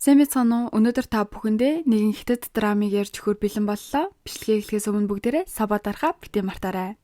Сайн мэцхан уу? Өнөөдөр та бүхэндээ нэгэн хятад драмыг ярьж өгөхөөр бэлэн боллоо. Бичлэгээ эхлэхээс өмнө бүгдээрээ сабаа дарахаа битээ мартаарай.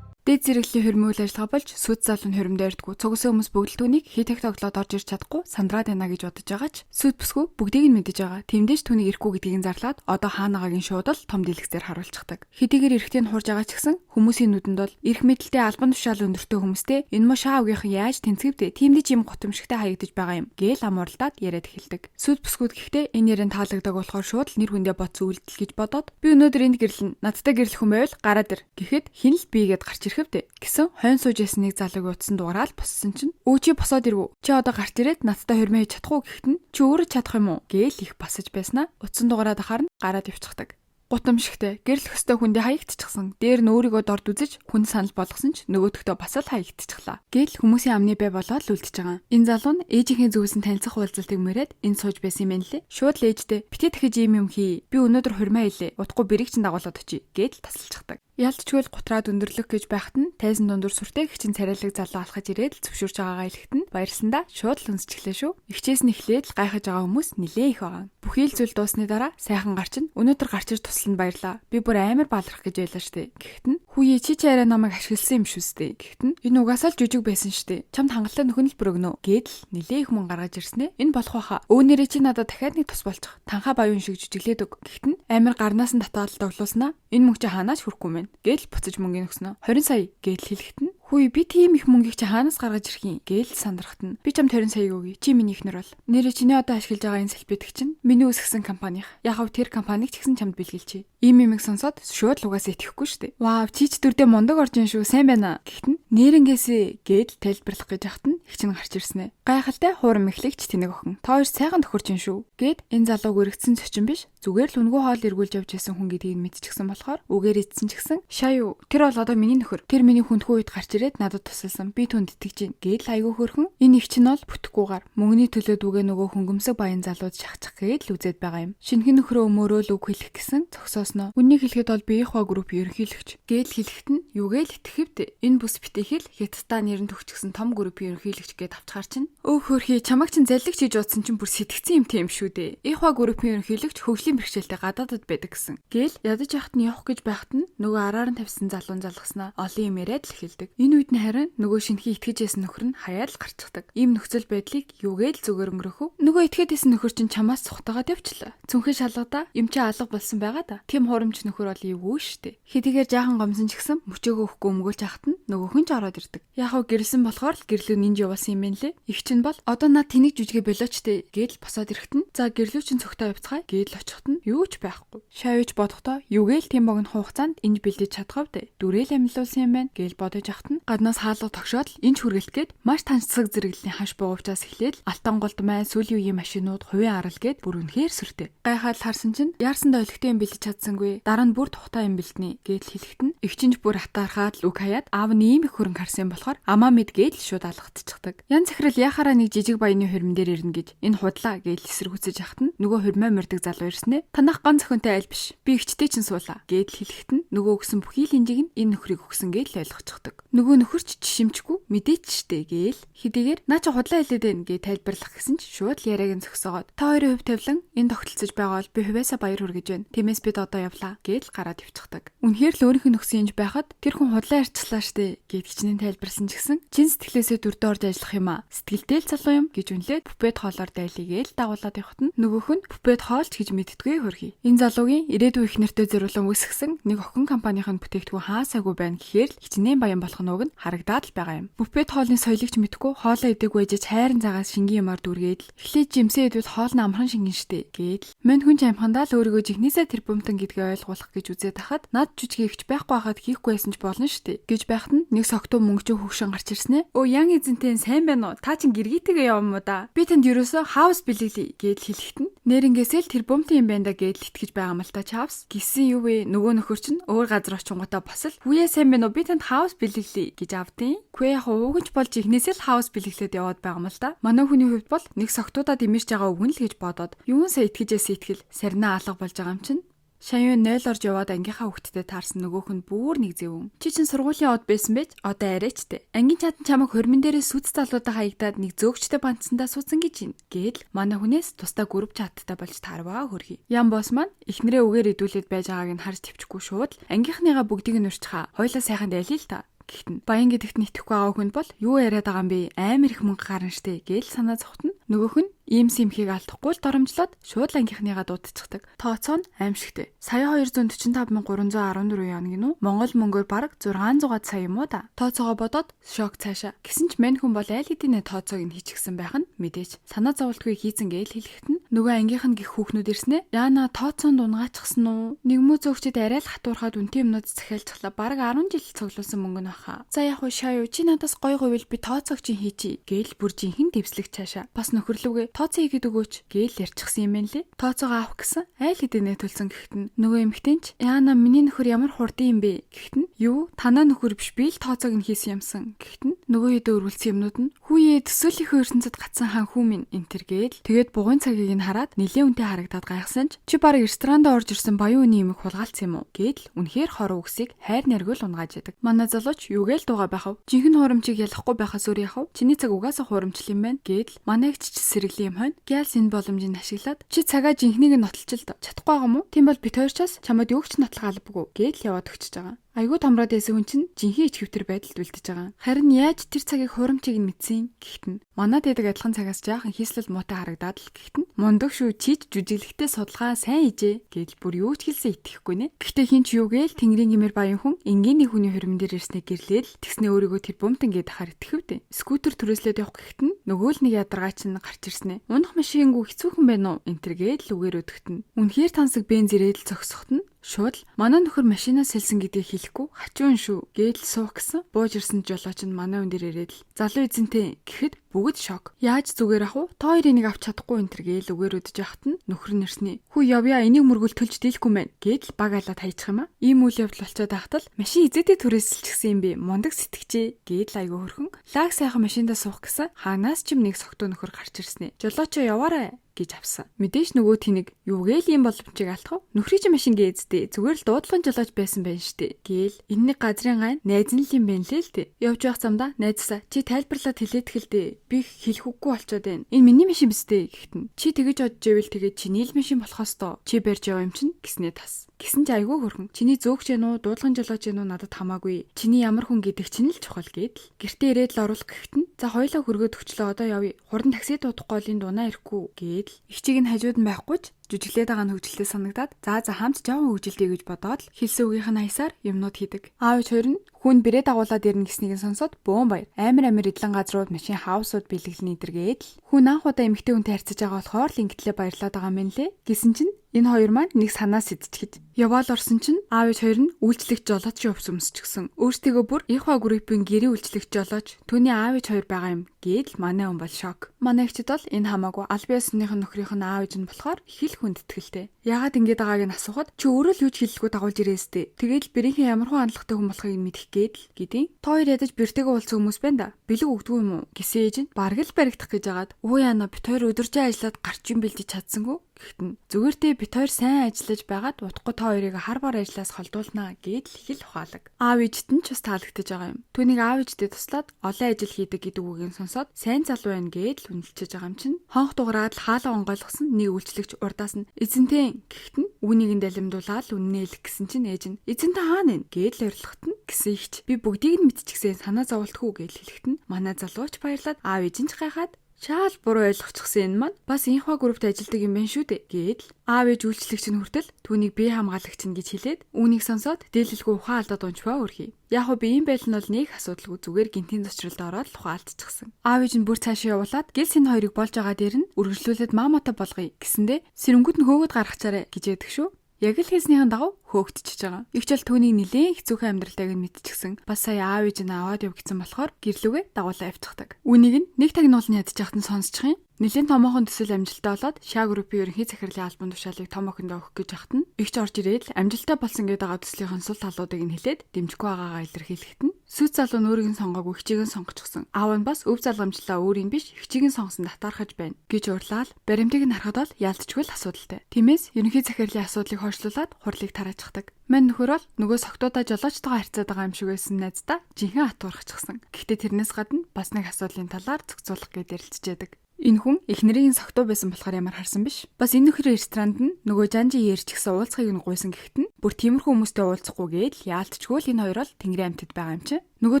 Дэд зэрэглэлийн хөрмийн үйл ажиллагаа болж сүд залууны хөрөмд ярьдгүү. Цугсан хүмүүс бүгд түүнийг хит их тоглоод орж ирч чадахгүй сандраад байна гэж бодож байгаа ч сүд бүсгүй бүгдийг нь мэдэж байгаа. Тэмдэж түүнийг ирэхгүй гэдгийг зарлаад одоо хаанагагийн шуудал том дэлгэцээр харуулчихдаг. Хэдийгээр эрэхтийг нь хурж байгаа ч гэсэн хүмүүсийн нүдэнд бол эрх мэдэлтэй албан тушаал өндөртэй хүмүүстэй энэ муу шаавгийнхан яаж тэнцвэвдэ тэмдэж юм готомшигтай хаягдаж байгаа юм гээл амуурлаад яриад эхэлдэг. Сүд бүсгүүд гэхдээ энэ ярен таалагддаг болохоор шууд нэр хүндээ бод зүйлдэл гэж бодоод би өнөөдөр энд гэрлэн надтай гэрлэх хүн байвал гараад ир гэхэд хин л би гэд гарч ирэхвдэ гэсэн хойн сууж ясан нэг залууг утсан дуурайал боссон чинь өө чи босоод ирвүү чи одоо гарч ирээд надтай хөрмөө хийж чадахгүй гэхэд нь чи өөрөө чадах юм уу гээл их басаж байснаа утсан дуурайад ахаар нь гараад явчихдаг. Гутамшигтай гэрэл хөстэй хүндээ хаягдчихсан. Дээр нь өөрийгөө дорд үзэж хүн санал болгосон ч нөгөөдөгтөө бас л хаягдчихлаа. Гээл хүмүүсийн амны бай болоод л үлдчихэж байгаа. Энэ залуу нь ээжийнхээ зүгээс танилцах уулзалтыг мөрөөд энэ сууж байсан юм байна лээ. Шууд л ээждээ битээ дахиж юм хий. Би өнөөдөр хурмаа илээ. Утгагүй бэрийг чинь дагуулад очие гээл тасалчихдаг. Ялцчгүй гутраад өндөрлөх гэж байхад нь тайзан дундуур сүртэй гिचэн царайлаг залуу алхаж ирээд л зөвшөөрч байгаагаа хэлэхэд нь баярлсандаа шууд л өнсчихлээ шүү. Ихчээс нь эхлээд л гайхаж байгаа хүмүүс нилээ их байгаа. Бүхий л зүйл дуусны дараа сайхан гарч нь өнөөдөр гарч ир тусланд баярлаа. Би бүр амар баалрах гэж байлаа штэ. Гэхдээ нь хүүе чи арай намайг ашигласан юм шүү штэ. Гэхдээ нь энэ угаасаа л жүжиг байсан штэ. Чамд хангалттай нөхөн л бүрөгнө гэдэл нилээ их мөн гаргаж ирснэ. Энэ болох байхаа. Өөнөрөө чи надад дахиад нэг тус болчих. Танхаа баян шиг жүжиглээд өг. Гэхдээ нь амар гарнаас нь татаад тоглуулснаа. Энэ мөнгө чи хаанаач хүрэхгүй мэн. Гээл буцаж мөнгөний өгснө. 20 сая гээл хэлэхэд нь хүй би тийм их мөнгөийг чи хаанаас гаргаж ирэх юм гээл сандрахт нь би чамд 20 саяг өгье. Чи миний ихнэр бол. Нэрээ чиний одоо ашиглаж байгаа энэ салбитг чинь миний үсгсэн компанийн. Яхав тэр компанийг ч гэсэн чамд бэлгэлчихье. Ийм юм сонсоод шууд л угаасаа итгэхгүй штэ. Вау чи ч дүрдээ мундаг орж ин шүү. Сайн байна. Гэхдээ нь нэрнгээсээ гээл тайлбарлах гэж яхад нь их чинь гарч ирснэ. Гайхалтай хуурам эхлэгч тэнэг охин. Та хоёр сайхан тохирч ин шүү. Гэд энэ залууг өргөцсөн зочин биш. Зүгээр л үнгүү хоол эргүүлж явж байсан хүн гэдгийг мэдчихсэн болохоор үгээр идсэн ч гэсэн шаа юу. Тэр бол одоо миний нөхөр. Тэр миний хүндхүү үед гарч ирээд надад тусалсан. Би түнд итгэж гин. Гээл айгүй хөөрхөн. Энэ их чинь бол бүтэхгүйгээр мөнгөний төлөө дүгээ нөгөө хөнгөмсөг баян залууд шахчих гээд л үзээд байгаа юм. Шинхэн нөхрөө өмөөрөө л үг хэлэх гэсэн зогсоосноо. Үнийг хэлэхэд бол би их ба групп ерөнхийлөгч. Гээл хэлэхэд нь юугээл итгэхвд. Энэ бүс битэхэл хятадтай нэрэн төгчгсөн том группийн ерөнхийлөгч гээд авчгаар чинь өөх хөрхий чамаг чинь заллигч хийж удсан чинь бүр сэтгцэн юм шүү дээ. Их ба группийн ерөнхийлөгч хөгжлийн бэрхшээлтэй гадаадад байдаг гэсэн. Гээл ядаж яхад нь явах гэж байхад нь нөгөө араар нь тавьсан залуун залгаснаа олон юм яриад л эхэлдэг. Энэ үед нь харин нөгөө шинхий итгэж ясан нөхөр нь хаяад л гарчихдаг. Ийм нөхцөл байдлыг юугээл зүгээр өнгөрөх вэ? Нөгөө итгэж ясан нөхөр чинь чамаас цухтагаад явчлаа. Цүнхэн шалгадаа юм чи алга болсон байгаа да. Тим хурамч нөхөр бол эвгүй штэ. Хэдийгээр жаахан гомсон ч гэсэн мөчөөгөө өгөхгүй өмгөөлж хахад нь нөгөөх нь ч ороод ирдэг. Яг хөө гэрэлсэн болохоор л гэрлүү нинж явуулсан юм байна лээ. Их чинь бол одоо над тэнийг жүжигэ болоочтэй гэдэл босоод ирэхэд нь за гэрлүү чинь цогтой явцгаая гэдэл очиход нь юу ч байхгүй. Шавьж бодохдоо юугээл тийм богино хугацаанд энэ бэлдэж чадхавдэ. Дүрээл амьлуулсан юм байна гээл бодож ахад нь гаднаас хаалга тогшоод энэ хүргэлтгээд маш танцсаг зэрэглэлийн хаш буугавчаас эхлээд алтан голдмай сүүлийн үеийн машинууд хувийн арал гээд бүр үнэхээр сүртэй. Гайхаад харсан чинь яарсандаа өлегтэй юм бэлдэж чадсангүй. Дараа нь бүр тухтай юм бэлднэ гэдэл хэлэхэд нь эгчинж бүр хатаархаад л үг хаяад аав нь ийм их хөрөнгө харсан болохоор амаа мэд гээл шууд алгадчихдаг. Ян захирал яхаараа нэг жижиг баяны хөрмөн дээр ирнэ гэж энэ худлаа гээл эсэргүүцэж ахад нь нөгөө хөрмөө мөрдөг залуу ирснэ. Танах ганц охинтой аль биш. Би эгчтэй чинь суулаа гэдэл хэлэхэд нь нөгөө өгсөн бүхий л инжиг нь энэ нөхрийг өгсөн гээл ойлгочихдаг. Нөгөө нөхөрч жишимчгүй мэдээч штэ гээл хэдийгээр наа чи худлаа хэлээд байна гээ тайлбарлах гэсэн ч шууд л яриаг нь зөксөгөөд та хоёрын хувь тавилан энэ тогтолцож байгаа бол би хувьяасаа баяр хүргэж байна. Тиймээс бид одоо явлаа гээл гараад ивчихдаг. Үнэхээр л өөрийнх нь өгсөн инж байхад тэр хүн худлаа ярьчлаа штэ гэдгчнээ тайлбарсан ч гэсэн чин сэтгэлээсээ дүрдээ орж ажиллах юм аа. Сэтгэлтэй л залуу юм гэж үнлээд бүпэд хоолоор дайлигээл дагуулад явахад нь нөгөөх нь бүпэд хоолч гэж мэддэггүй хөрхий. Энэ залуугийн ирээдүйн их нэртэй зориулан үсгсэн нэг охин компанийн бүтээгдэхүүн хаасаагүй байна гэхээр л хичнээн баян болох нууг нь харагдаад л байгаа юм. Бүпэд хоолны соёлыг ч мэдгүй хоолоо идэг байжж хайрын цагаас шингийн юмар дүргээд л эхлээд жимсээ идвэл хоол нь амархан шингэн штэ гээд л мань хүн ч амхандаа л өөрийгөө жигнэсээ тэр бумтан гэдгээ ойлгуулах гэж үзээд хахад над жүжигч байхгүй хахад хийхгүй байсан ч болно штэ гэж байхад нь нэг согтуу мөнгөчөө хөвшин гарч ирснэ. Өө ян эзэнтэй сайн байна уу? Та чин гэргийтэйгээ явам уу да? Би танд ерөөсөө хаус бэлгэлээ гээд хэлэхэд нь нэрнгээсээ л тэр бумтан юм байна да гээд л итгэж байгаа юм л та чавс. Гисэн юу вэ? Нөгөө нөхөр чинь өөр газар очингуудаа бас л хүүе сайн байна уу? Би танд хаус бэлгэлээ гэж авдیں۔ Үгүй яг уугч болж ихнээсээ л хаус бэлгэлээд яваад байгаа юм л да. Манай хүний хувьд бол нэг согтуудаа дэмэрч байгаа үгэн л гэж бодоод юун сая итгэжээс итгэл сарнаа алга болж байгаа юм чинь. Шаян 0 орж яваад ангийнхаа хүүхдэд таарсан нөгөөх нь бүр нэг зэвүүн. Чи чин сургуулийн од байсан байж одоо арайчтэй. Ангийн чатан чамайг хормон дээрээ сүц залуудаа хаягдаад нэг зөөгчтэй бандсандаа суудсан гэж юм. Гэтэл манай хүнээс тусдаа групп чаттай болж таарваа хөрхий. Ян босс маань эхнэрээ үгээр идүүлээд байж байгааг нь харж төвчгүй шууд ангийнхныгаа бүгдийг нь урьчхаа. Хойлоо сайхан дайлъя л та. Гэхдээ баян гэдэгт нэтгэхгүй байгаа хүн бол юу яриад байгаа юм бэ? Амар их мөнгө гарна штэ гээл санаа зовтно. Нөгөөх нь ийм симхийг алдахгүй л доромжлоод шууд ангийнхныгаа дуудчихдаг. Тооцоо нь аимшигтэй. Сая 245,314 ян гинүү. Монгол мөнгөөр бараг 600 сая юм уу да. Тооцоогоо бодоод шок цаашаа. Гэсэн ч мань хүн бол айл хэдийнэ тооцоог нь хийчихсэн байх нь мэдээж. Санаа зовлтгүй хийцэн гээл хэлэхэд нь нөгөө ангийнх нь гих хүүхнүүд ирснэ. Яана тооцоонд унгаачихсан уу? Нэгмүү зөөгчд арай л хатуурхаад үнтэй юмнууд захиалцглаа. Бараг 10 жил цуглуулсан мөнгө нь баха. За яг уу шаа юу чи надаас гоё говьл би тооцоог чинь хийчи гээл бүр жинхэнэ дэвслэг цаашаа. Бас нөхөрлөгээ тооцоо хийгээд өгөөч гээл ярьчихсан юм байна лээ. Тооцоогоо авах гэсэн айл хэдийнэ төлсөн гэхэд нь нөгөө эмэгтэйч яана миний нөхөр ямар хурдан юм бэ гэхэд нь юу танаа нөхөр биш би л тооцоог нь хийсэн юмсан гэхэд нь нөгөө хэдэ өрвөлсөн юмнууд нь хүүе төсөөлийнхөө ертөнцид гацсан хан хүү минь энтер гээл тэгээд бугуун цагийг нь хараад нилээн үнтэй харагдаад гайхсан ч чи баг ресторанда орж ирсэн баян үний юмыг хулгаалцсан юм уу гээл үнэхээр хороо үгсийг хайр наргил унгааж яадаг. Манай залууч юугээл дууга байхав. Жинхэнэ хурамчийг ялахгүй байхаас өөр яхав. Чиний цаг угаасаа хурамчл юм байна гээл манайгч сэргэлэн юм хойно гялс энэ боломжийг ашиглаад чи цагаа жинхнийг нь нотолч л чадахгүй байгаа юм уу? Тийм бол бит хоёрчаас чамд юу ч нотлох албагүй гээл яваад өгчөж байгаа. Айгуу томроод байсан хүн чинь жинхэнэ ичвтер байдалд үлдэж байгаа. Харин яаж тэр цагийг хурамчийг нь мэдсэн гэхэд нь манад ядаг адилхан цагаас жаахан хийслэл муутай харагдаад л гэхэд нь мундаг шүү чиж жүжиглэхтэй судалгаа сайн хийжээ гэж бүр юу ч хэлсэн итгэхгүй нэ. Гэхдээ хин ч юу гээл тэнгэрийн гимэр баян хүн энгийний хүний хөрмөн дээр ирснэ гэрлээл тэгснэ өөрийгөө тэр бумтан гээд ахаар итгэвдэ. Скутер түрээслээд явах гэхэд нь нөгөө л нэг ядаргаач нь гарч ирснэ. Унах машингүй хэцүүхэн байна уу энтергээд л үгээр өдөгтөн. Үнэхээр тансаг бенз ирээд л зогсохт нь шууд л манай нөхөр машинаас хэлсэн гэдгийг хэлэхгүй хачуун шүү гээл суух гэсэн бууж ирсэн жолооч нь манай өн дээр ирээд л залуу эзэнтэй гэхэд бүгд шок. Яаж зүгээр ах вэ? Та хоёрыг нэг авч чадахгүй энэ төр гээл үгээр өдөж яхад нь нөхөр нь ирснэ. Хүү явъя энийг мөргөл төлж дийлэхгүй мэн гээл баг алаад хайчих юм а. Ийм үйл явдал болцоод байхад л машин эзэдээ түрээсэлчихсэн юм бэ. Мундаг сэтгэжээ гээл айгүй хөрхөн. Лаг сайхан машиндаа суух гэсэн хаанаас ч юм нэг согтуу нөхөр гарч ирснэ. Жолоочоо яваарай гэж авсан. Мэдээж нөгөө тэнэг юугээл ийм боломжийг алдах вэ? Нөхрийн чинь машин гээзтэй. Зүгээр л дуудлагын жолооч байсан байх штэ. Гээл энэ нэг газрын гайн найз нь л юм байна лээ л тээ. Явж явах замда найзсаа чи тайлбарлаад хэлээд хэлдэ. Би хэлэх үггүй болчоод байна. Энэ миний машин биз дээ гэхтэн. Чи тэгэж бодож ивэл тэгээд чиний л машин болохоос тоо. Чи барьж яваа юм чинь гэснээ тас. Гэсэн чи айгүй хөрхөн. Чиний зөөгч гэнэ үү, дуудлагын жолооч гэнэ үү надад хамаагүй. Чиний ямар хүн гэдэг чинь л чухал гэдэл. Гэртээ ирээд л оруулах гэхтэн. За хоёлаа хөргөөд өчлөө одоо явъя. Хурдан такси дуудахгүй л энэ дунаа ирэхгүй гээл. Ихчиг нь хажууд нь байхгүй ч жүжиглээд байгаа нь хөвгөлтэй санагдаад за хамт жаахан хөвгөлтэй гэж бодоод хэлсэн үгийнх нь хаясаар юмнууд хийдэг. Аав ээж хоёр нь хүн бэрээ дагуулад ирнэ гэснийг сонсоод бөөн баяр. Амар эдлэн газрууд машин хаусууд бэлгэлний дэргээд л хүн анх удаа эмэгтэй хүнтэй харьцаж байгаа болохоор л ингэтлээ баярлаад байгаа юм лээ. Гэсэн чинь энэ хоёр маань нэг санаа сэдчихэд яваал орсон чинь аав ээж хоёр нь үйлчлэгч жолооч өвсөмсчихсэн. Өөртөө бүр ихва группийн гэрээ үйлчлэгч жолооч түүний аав ээж хоёр байгаа юм гээд л манай хүн бол шок. Манай ихчид бол энэ хамаагүй аль биесных нь нөхрийнх нь аав ээж нь болохоор их л хүндэтгэлтэй. Яагаад ингэж байгааг нь асуухад чи өөрөө л юу ч хэлэхгүй дагуулж ирээстэй. Тэгээд л бэрийнхэн ямар хүн хандлагатай хүн болохыг нь мэдэх гээд л гэдیں۔ Та хоёр ядаж бэртэйгээ уулзсан хүмүүс байна да. Бэлэг өгдгүү юм уу? Гэсэн ээж нь бараг л баригдах гэж байгаад өө яана бит хоёр өдөржин ажиллаад гарч юм бэлдэж чадсангүй гэхтэн. Зүгээртээ бит хоёр сайн ажиллаж байгаад утгагүй та хоёрыг хар бар ажиллаас холдуулнаа гээд л хэл ухаалаг. Аав ээжт нь ч бас таалагдаж байгаа юм. Түүнийг аав ээжтэй туслаад олон ажил хийдэг гэдэг үгийг сонсоод сайн залуу байна гээд л үнэлчихэж байгаа юм чинь. Хонх дуграад л хаалаа онгойлгосон нэг үйлчлэгч урдаас нь эзэнтэй гэхтэн үүнийг нь далимдуулаад үннээ л гэсэн чинь ээж нь эзэнтэй хаана вэ гээд л орилгохт нь гэсэн ихч би бүгдийг нь мэдчихсэн санаа зовлтгүй гэж хэлэхэд нь манай залууч баярлаад аав ээж нь ч гайхаад шаал буруу ойлгочихсон энэ маань бас инхва группт ажилладаг юм байна шүү дээ гээд л аав ээж үйлчлэгч нь хүртэл түүнийг бие хамгаалагч нь гэж хэлээд үүнийг сонсоод дээлэлгүй ухаан алдаад унчваа өрхий. Яг уу би юм байл нь бол нэг асуудалгүй зүгээр гинтийн зочролд ороод л ухаалтчихсан. Аав ээж нь бүр цаашаа явуулаад гэлс энэ хоёрыг болж байгаа дээр нь үргэлжлүүлээд маамаатай болгоё гэсэндээ сэрэнгүүд нь хөөгд гаргачаарэ гэж яддаг шүү. Яг л хийснийхэн дагав хөөгдчихөж байгаа. Игчэл түүнийг нилээн хэцүүхэн амьдралтайг нь мэдчихсэн. Бас сая аав ээж нь аваад яв гэсэн болохоор гэрлүүгээ дагуулаа авчихдаг. Үүнийг нь нэг тагнуул нь ядчих хатан сонсчих юм. Нэлээд томоохон төсөл амжилттай болоод Шаа группийн ерөнхий захирлын албан тушаалыг том охиндоо өгөх гэж ахт нь игч орж ирээд л амжилттай болсон гэдэг байгаа төслийн сул талуудыг нь хэлээд дэмжихгүй байгаагаа илэрхийлэхэд нь сүйт залуу нь өөрийг нь сонгоогүй хичээг нь сонгочихсон. Аав нь бас өв залгамжлаа өөрийн биш хичээг нь сонгосон татаархаж байна гэж урлаад баримтыг нь харахад бол яалтчгүй л асуудалтай. Тиймээс ерөнхий захирлын асуудлыг хойшлуулад хурлыг тараачдаг. Мань нөхөр бол нөгөө согтуудаа жолоочтойгоо харьцаад байгаа юм шиг байсан найздаа жинхэнэ атуурхчихсан. Гэхдээ тэрнээс гадна бас нэг асуудлын талаар зохицуулах гэж ярилцжээдэг. Энэ хүн их нэрийн согтуу байсан болохоор ямар харсан биш. Бас энэ нөхөр ресторанд нь нөгөө жанжи ярьж гисэн уулзахыг нь гуйсан гэхэд нь бүр тиймэрхүү хүмүүстэй уулзахгүйгээд яалтчгүй л энэ хоёр бол Тэнгэрийн амьтад байгаа юм чи. Нөгөө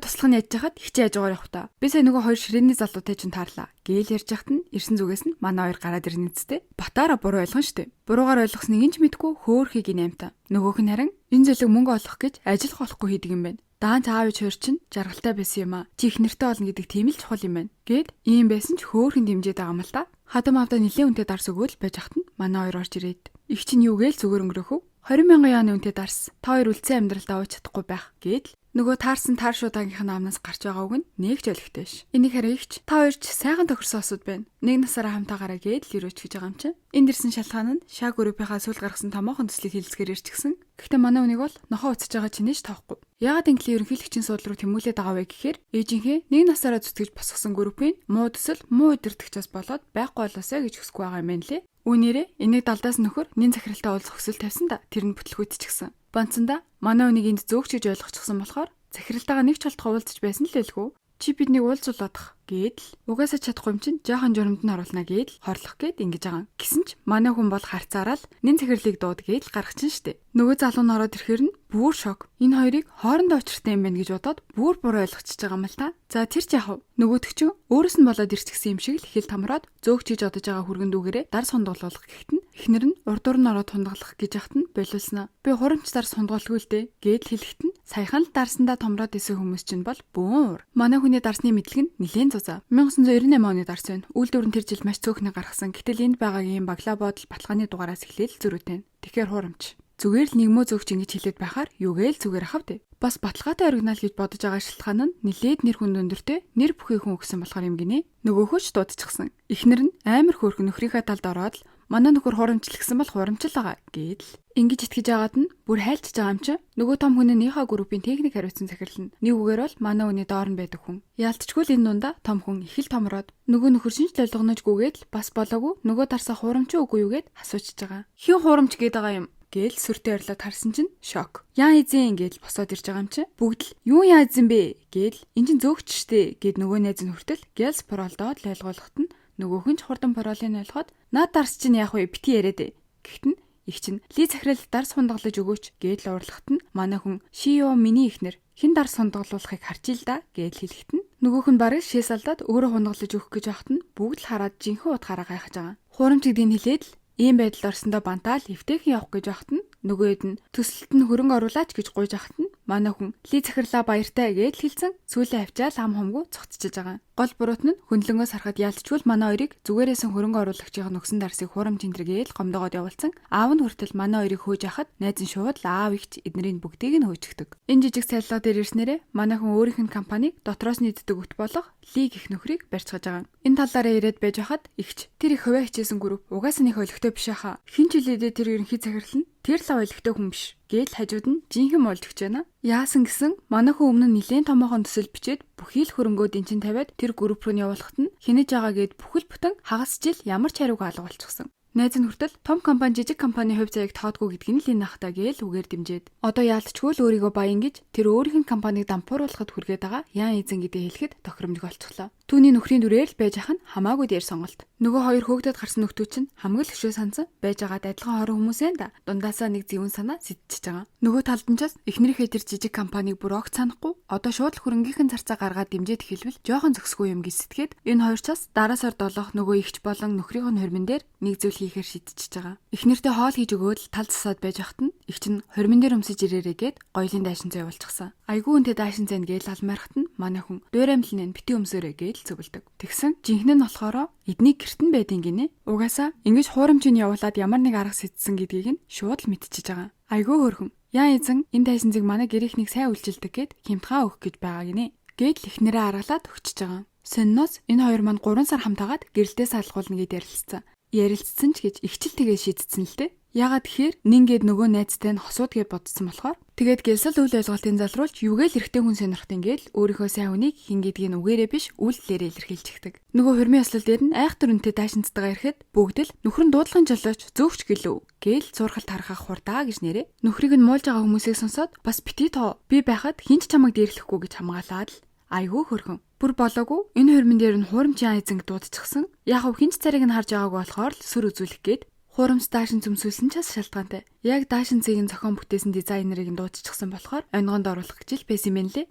туслах нь яаж яхад хичээ ажгаар явах та. Би сая нөгөө хоёр ширээний залуутай чинь таарлаа. Гээл ярьж яхад нь ирсэн зүгээс нь манай хоёр гараад ирнэ зүтэй. Батаараа буруу ойлгон штэ. Буруугаар ойлгосныг инж мэдгүй хөөхийг энэ амьтаа. Нөгөөх нь харин энэ зөвлөг мөнгө олох гэж ажиллах болохгүй хийдэг юм байна. Даан цаавч хөр чинь жаргалтай байсан юм аа. Чи их нэртэй болно гэдэг тийм л чухал юм байна. Гэт ийм байсан ч хөөхөн дэмжиж байгаа юм л та. Хадам авда нэлээд үнэтэй дарс өгөөл байж хат нь манай хоёр орж ирээд. Их чинь юу гээл зүгээр өнгөрөөхөв. 20,000 яаны үнэтэй дарс. Та хоёр үлдсэн амьдралдаа ууж чадахгүй байх. Гэт нөгөө таарсан таар шуудаагийнх нь амнаас гарч байгаа үг нь нэг ч өлегтэй ш. Энийг харагч та хоёр ч сайхан тохирсон осууд байна. Нэг насаараа хамтаагаараа гээд л өрөөч гэж байгаа юм чи. Энд ирсэн шалтгаан нь Шаа группийнхаа сүүл гаргасан томоохон төслийг хилцгээр ирчихсэн. Гэхдээ манай үнийг бол нохоо уцаж байгаа чинь ч тоохгүй. Яагаад ингээл ерөнхийлөгчийн сууд руу тэмүүлээд байгаа вэ гэхээр ээжийнхээ нэг насаараа зүтгэж босгосон группийн муу төсөл муу удирдагчаас болоод байхгүй болоосаа гэж хүсэхгүй байгаа юм байна лээ. Үүнээрээ энийг далдаас нөхөр нэн захиралтай уулзах хүсэл тавьсан да. Тэр нь бүтлгүүтчихсэн. Бонцондоо манай үнийг энд зөөгч гэж ойлгочихсон болохоор захиралтайгаа нэг ч болтгоо уулзаж байсан л байлгүй. Чи биднийг уулзуулах гэдэл угаасаа чадахгүй юм чинь жоохон журамд нь оруулна гэдэл хорлох гээд ингэж байгаа. Гэсэн ч манай хүн бол харцаараа л нэн захирлыг дууд гэдэл гаргачихна штэ. Нөгөө залуу нь ороод ирэхээр нь бүр шок. Энэ хоёрыг хоорондоо учиртай юм байна гэж бодоод бүр буруу ойлгочихж байгаа юм л та. За тэр ч яхав. Нөгөөдөг чинь өөрөөс нь болоод ирчихсэн юм шиг л хэл тамраад зөөгч хийж одож байгаа хүргэн дүүгээрээ дар сундуулах гэхэд нь эхнэр нь урдуур нь ороод хундаглах гэж яхад нь болиулснаа. Би хурамчдаар сундуулгүй л дээ гэдэл хэлэхэд нь саяхан л дарсандаа томроод исэн хүмүүс чинь бол бүүр. Манай хүний дарсны мэдлэг нь нилээн зузаа. 1998 оны дарс байна. Үйлдвэр нь тэр жил маш цөөхнө гаргасан. Гэтэл энд байгаагийн баглаа бодол баталгааны дугаараас эхлээл зөрүүтэй. Тэгэхээр хурамч. Зүгээр л нэгмөө зөөгч ингэж хэлээд байхаар юугээл зүгээр ахав дээ. Бас баталгаатай оригинал гэж бодож байгаа шалтгаан нь нилээд нэр хүн өндөртэй нэр бүхий хүн өгсөн болохоор юм гинэ. Нөгөөхөө ч дуудчихсан. Эхнэр нь амар хөөрхөн нөхрийнхээ талд ороод л манай нөхөр хурамчлагдсан бол хурамчл байгаа гэдэл. Ингэж итгэж агаад нь бүр хайлтж байгаа юм чи. Нөгөө том хүн нь Ниха группийн техник хариуцсан захирлна. Нэг үгээр бол манай үний доор нь байдаг хүн. Яалтчгүй л энэ дундаа том хүн их л томроод нөгөө нөхөр шинж ойлгоножгүйгээд л бас болоогүй нөгөө дарсаа хурамч үгүй юу гэд асуучж байгаа. Хин хурамч гээд байгаа юм гээл сүртэй орлоод харсан чинь шок. Яа эзэн гээл босоод ирж байгаа юм чи. Бүгд л юу яа эзэн бэ гээл эн чин зөөгч штэ гэд нөгөө найз нь хүртэл гэлс поролдоод л ойлгуулахт нь нөгөөх нь ч хурдан поролыг ойлгоод наад дарс чинь яах вэ бити яриад. Гэхдээ их чинь ли захирал дарс хундаглаж өгөөч гээл уурлахт нь манай хүн шиё миний ихнэр хин дарс хундаглуулахыг харж ил да гээл хэлэхэд нь нөгөөх нь барыг шээс алдаад өөрөө хундаглаж өгөх гэж яхад нь бүгд л хараад жинхэнэ утгаараа гайхаж байгаа. Хурамч гэдгийг хэлээд л ийм байдал орсондоо бантаал эвтэйхэн явах гэж яхад нь нөгөөд нь төсөлт нь хөрөнгө оруулаач гэж гуйж яхад нь манай хүн ли захирлаа баяртай гэж хэлсэн сүүлийн авчаал ам хомгүй цогцчихж байгаа. Гол буруут нь хөндлөнгөөс харахад яалтчгүй манай хоёрыг зүгээрээс өгсөн хөрөнгө оруулагчийн өгсөн дарсыг хурамч энтергээл гомдоогоод явуулсан. Аав нь хүртэл манай хоёрыг хөөж яхад найз нь шууд л аав ихч эднэрийн бүгдийг нь хөөжгдөг. Энэ жижиг цайлгаа дээр ирснээрээ манай хүн өөрийнх нь компанийг дотроос нийтдэг өт болох ли гэх нөхрийг барьцгааж байгаа. Энэ талаараа ирээд байж хахад ихч тэр их хувиа хичээсэн групп угаасаа нэг олигтой биш хаа. Хин ч хэлээдээ тэр ерөнхий захирал нь тэр л ойлгохтой хүн биш гээл хажууд нь жинхэнэ болж өгч байна. Яасан гэсэн манай хүн өмнө нь нилээн томоохон төсөл бичээд бүхий л хөрөнгөө дэнчин тавиад тэр групп руу явуулахад нь хинэж байгаа гэд бүхэл бүтэн хагас жил ямар ч хариуг алга болчихсон. Найз нь хүртэл том компани жижиг компани хувь заяаг тоодгүй гэдгийг нь л энэ ахтаа гээл үгээр дэмжээд одоо яалтчгүй л өөрийгөө баян гэж тэр өөрийнх нь компанийг дампууруулахад хүргээд байгаа яан эзэн гэдээ хэлэхэд тохиромжгүй болчихлоо. Түүний нөхрийн дүрээр л байж ах нь хамаагүй дээр сонголт. Нөгөө хоёр хөөгдөд гарсан нөхдүүд чинь хамгийн л хөшөө сансан байж байгаад адилхан хорон хүмүүсээ да дундаасаа нэг зөвүүн санаа сэтчихэж байгаа. Нөгөө талд нь ч эхнэрийнхээ тэр жижиг компанийг бүр огт санахгүй одоо шууд л хөрөнгөхийн зарцаа гаргаад дэмжиж эхэлвэл жоохон зөксгүй юм гэж сэтгээд энэ хоёр ч дараасаар долоох нөгөө ихч болон нөхрийнх нь хормон дээр нэг зүйл хийхээр шийдчихэж байгаа. Эхнэртэй хоол хийж өгөөд л тал засаад байж хахад нь ихч нь хормон дээр өмсөж ирээрээ гээд гоёлын дайшин зай явуулчихсан. Айгүй үнтэй дайшин зай гээл алмаархад нь манай хүн дөөрэмлэн нь бити өмсөөрэй гээл зөвлөдөг. Тэгсэн жинхэнэ нь болохоро эдний гэртэн байдин гинэ. Угаасаа ингэж хуурамчийг явуулаад ямар нэг арга сэтсэн гэдгийг нь шууд л мэдчихэж байгаа. Айгүй хөөрхөн. Яа эзэн энэ дайсанцыг манай гэрийнхнийг сайн үйлчилдэг гэд хямдхан өгөх гэж байгаа гинэ. Гээд л эхнэрээ аргалаад өгчөж байгаа. Сонноос энэ хоёр маань 3 сар хамтаагаад гэрэлтээ салгуулна гэд ярилцсан. Ярилцсан ч гэж ихчил тэгээ шийдсэн л дээ. Ягаад тэгэхээр нингээд нөгөө найзтай нь хосууд гэж бодсон болохоор тэгээд гэлсэл үйл ойлголтын залруулж юугээл эрэгтэй хүн сонирхт ингээл өөрийнхөө сайн хүнийг хингээдгийг үгээрээ биш үйлдэлээрээ илэрхийлж ихдэг. Нөгөө хурмын ёслол дээр нь айхтар үнтэй даашинцтайгаа ирэхэд бүгд л нөхөр нь дуудлагын жолооч зөөвч гэлөө гээл зурхалт харахах хурдаа гэж нэрээ. Нөхрийг нь муулж байгаа хүмүүсийг сонсоод бас бити тоо би байхад хинч чамайг дээрлэхгүй гэж хамгаалаад л айгүй хөрхөн. Бүр болоогүй энэ хурмын дээр нь хуурамчийн айзанг дуудчихсан. Яг хв хинч царийг нь харж байгаагүй болохоор л сүр үзүүлэх гээд хуурамч даашин зөмсүүлсэн ч бас шалтгаантай. Яг даашин цэгийн зохион бүтээсэн дизайнерыг нь дуудчихсан болохоор онгонд оруулах гэж л байсан юм лээ.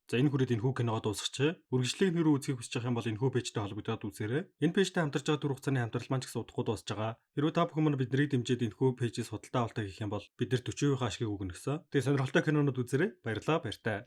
За энэ хүрээд энэ хүү киногоо дуусгачихъя. Үргэлжлэх нэр үзхийг хүсэж байгаа юм бол энэ хүү пэйжтэй холбогдоод үзээрэй. Энэ пэйжтэй хамтарч байгаа дүр хугацааны хамтрал маань ч гэсэн удахгүй дуусж байгаа. Хэрвээ та бүхэн манай биднийг дэмжиж энэ хүү пэйжээс худалдаа авалтаа хийх юм бол бид нар 40% ашиг өгнө гэсэн. Тэгээ сонирхолтой кинонууд үзээрэй. Баярлалаа, баяртай.